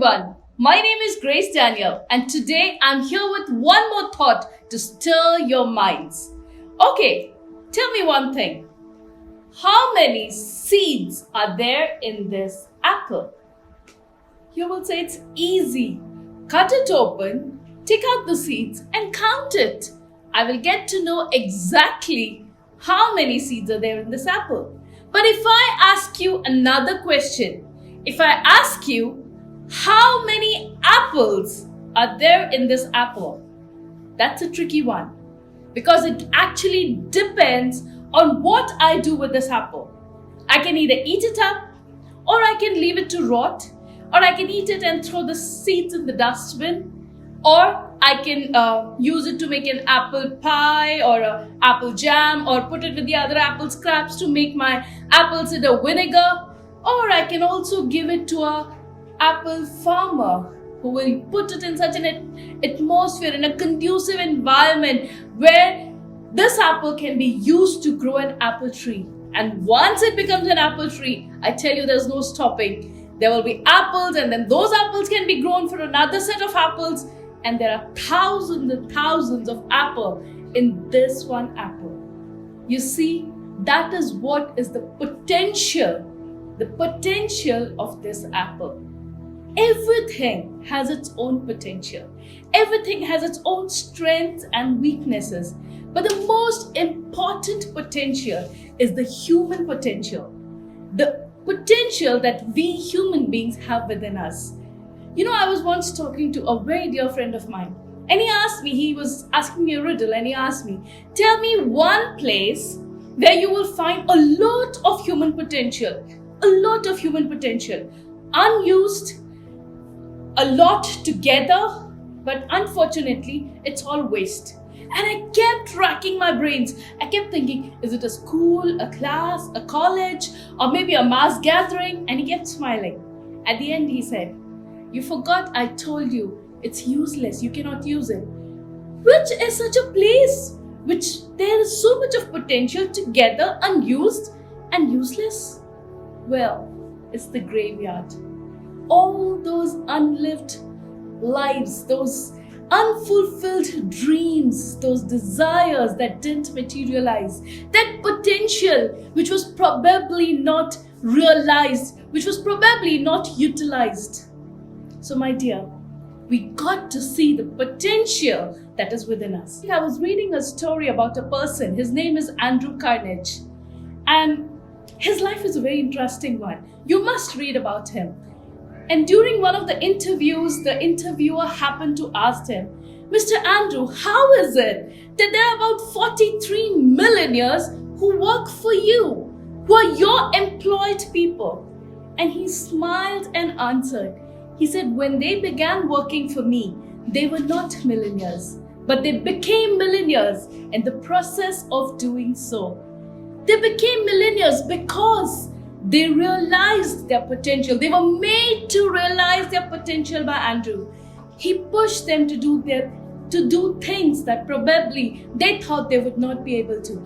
everyone. My name is Grace Daniel, and today I'm here with one more thought to stir your minds. Okay, tell me one thing. How many seeds are there in this apple? You will say it's easy. Cut it open, take out the seeds and count it. I will get to know exactly how many seeds are there in this apple. But if I ask you another question, if I ask you how many apples are there in this apple, that's a tricky one because it actually depends on what I do with this apple. I can either eat it up, or I can leave it to rot, or I can eat it and throw the seeds in the dustbin, or I can use it to make an apple pie or an apple jam, or put it with the other apple scraps to make my apple cider vinegar, or I can also give it to a apple farmer who will put it in such an atmosphere, in a conducive environment where this apple can be used to grow an apple tree. And once it becomes an apple tree, I tell you there's no stopping. There will be apples, and then those apples can be grown for another set of apples, and there are thousands and thousands of apples in this one apple. You see, that is what is the potential of this apple. Everything has its own potential. Everything has its own strengths and weaknesses. But the most important potential is the human potential. The potential that we human beings have within us. You know, I was once talking to a very dear friend of mine, and he was asking me a riddle, and he asked me, tell me one place where you will find a lot of human potential, unused, a lot together, but unfortunately, it's all waste. And I kept racking my brains. I kept thinking, is it a school, a class, a college, or maybe a mass gathering? And he kept smiling. At the end, he said, you forgot I told you it's useless. You cannot use it. Which is such a place which there is so much of potential together, unused and useless? Well, it's the graveyard. All those unlived lives, those unfulfilled dreams, those desires that didn't materialize, that potential which was probably not realized, which was probably not utilized. So my dear, we got to see the potential that is within us. I was reading a story about a person. His name is CARNEGIE, and his life is a very interesting one. You must read about him. And during one of the interviews, the interviewer happened to ask him, Mr. Andrew, how is it that there are about 43 millionaires who work for you, who are your employed people? And he smiled and answered. He said, when they began working for me, they were not millionaires, but they became millionaires in the process of doing so. They became millionaires because they realized their potential. They were made to realize their potential by Andrew. He pushed them to do things that probably they thought they would not be able to.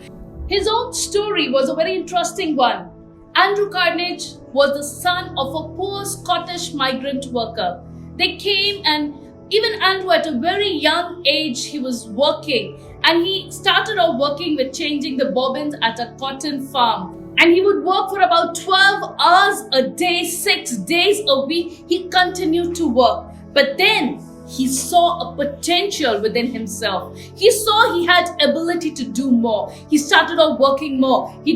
His own story was a very interesting one. Andrew Carnegie was the son of a poor Scottish migrant worker. They came, and even Andrew at a very young age, he was working, and he started off working with changing the bobbins at a cotton farm. And he would work for about 12 hours a day, 6 days a week. He continued to work. But then he saw a potential within himself. He saw he had ability to do more. He started off working more. He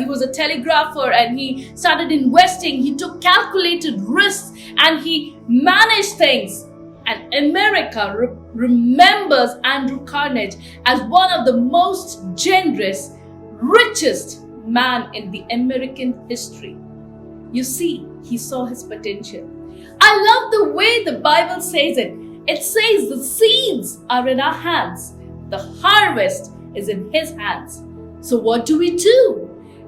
was a telegrapher, and he started investing. He took calculated risks, and he managed things. And America remembers Andrew Carnegie as one of the most generous, richest man in the American history. You see, he saw his potential. I love the way the Bible says it. It says the seeds are in our hands. The harvest is in his hands. So what do?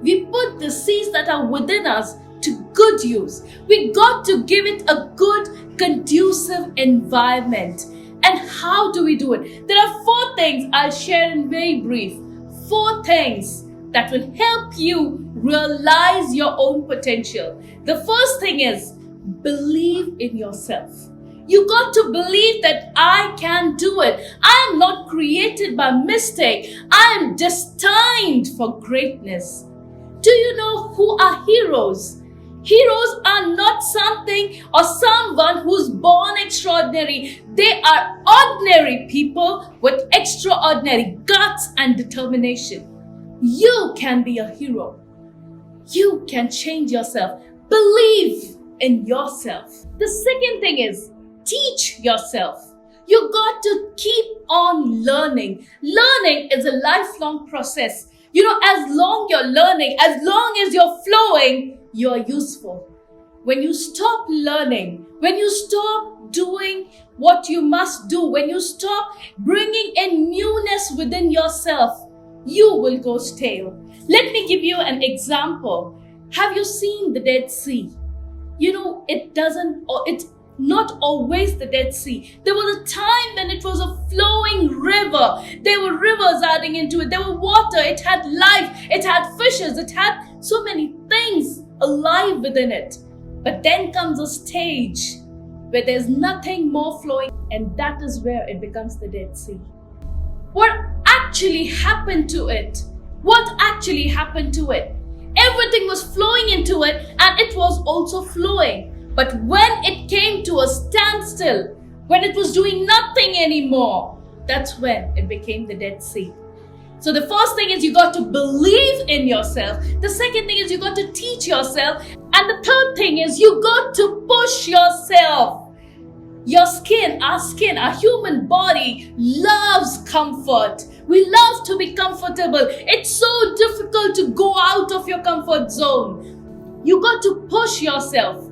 We put the seeds that are within us to good use. We got to give it a good, conducive environment. And how do we do it? There are 4 things I'll share in very brief. 4 things that will help you realize your own potential. The first thing is believe in yourself. You got to believe that I can do it. I am not created by mistake. I am destined for greatness. Do you know who are heroes? Heroes are not something or someone who's born extraordinary. They are ordinary people with extraordinary guts and determination. You can be a hero. You can change yourself. Believe in yourself. The second thing is teach yourself. You got to keep on learning. Learning is a lifelong process. As long you're learning, as long as you're flowing, you're useful. When you stop learning, when you stop doing what you must do, when you stop bringing in newness within yourself, you will go stale. Let me give you an example. Have you seen the Dead Sea? It's not always the Dead Sea. There was a time when it was a flowing river. There were rivers adding into it. There were water. It had life. It had fishes. It had so many things alive within it. But then comes a stage where there's nothing more flowing, and that is where it becomes the Dead Sea. What actually happened to it? What actually happened to it? Everything was flowing into it, and it was also flowing. But when it came to a standstill, when it was doing nothing anymore, that's when it became the Dead Sea. So the first thing is you got to believe in yourself. The second thing is you got to teach yourself. And the third thing is you got to push yourself. Your skin, our human body loves comfort. We love to be comfortable. It's so difficult to go out of your comfort zone. You got to push yourself.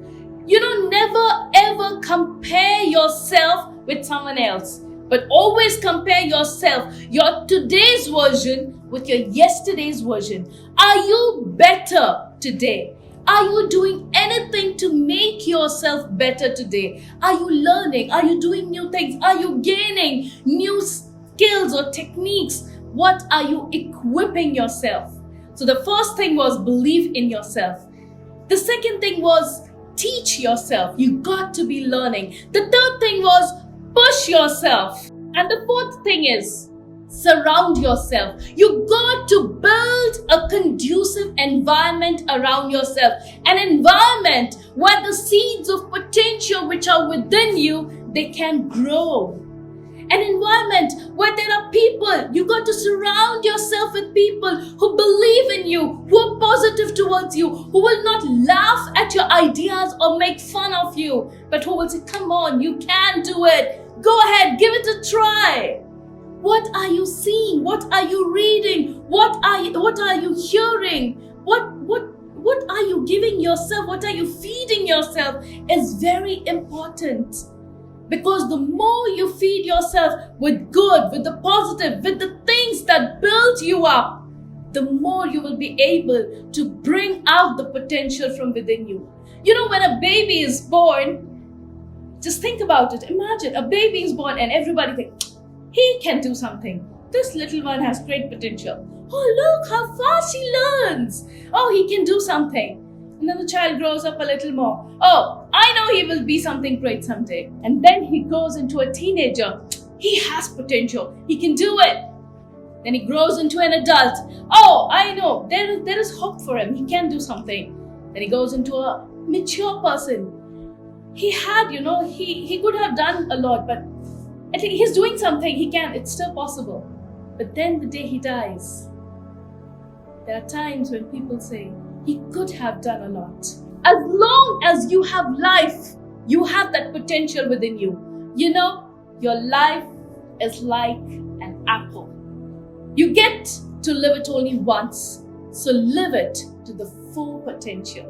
Never ever compare yourself with someone else, but always compare yourself, your today's version with your yesterday's version. Are you better today? Are you doing anything to make yourself better today? Are you learning? Are you doing new things? Are you gaining new skills or techniques? What are you equipping yourself? So the first thing was believe in yourself. The second thing was teach yourself. You got to be learning. The third thing was push yourself. And the fourth thing is surround yourself. You got to build a conducive environment around yourself. An environment where the seeds of potential which are within you, they can grow. An environment where there are people. You got to surround yourself with people who believe in you, who are positive towards you, who will not laugh at your ideas or make fun of you, but who will say, come on, you can do it. Go ahead, give it a try. What are you seeing? What are you reading? What are you hearing? What are you giving yourself? What are you feeding yourself is very important. Because the more you feed yourself with good, with the positive, with the things that build you up, the more you will be able to bring out the potential from within you. When a baby is born, just think about it. Imagine a baby is born and everybody thinks, he can do something. This little one has great potential. Oh, look how fast he learns. Oh, he can do something. And then the child grows up a little more. Oh, I know he will be something great someday. And then he goes into a teenager. He has potential. He can do it. Then he grows into an adult. Oh, I know. There is hope for him. He can do something. Then he goes into a mature person. He had, he could have done a lot, but at least he's doing something. He can. It's still possible. But then the day he dies, there are times when people say, he could have done a lot. As long as you have life, you have that potential within you. Your life is like an apple. You get to live it only once. So live it to the full potential.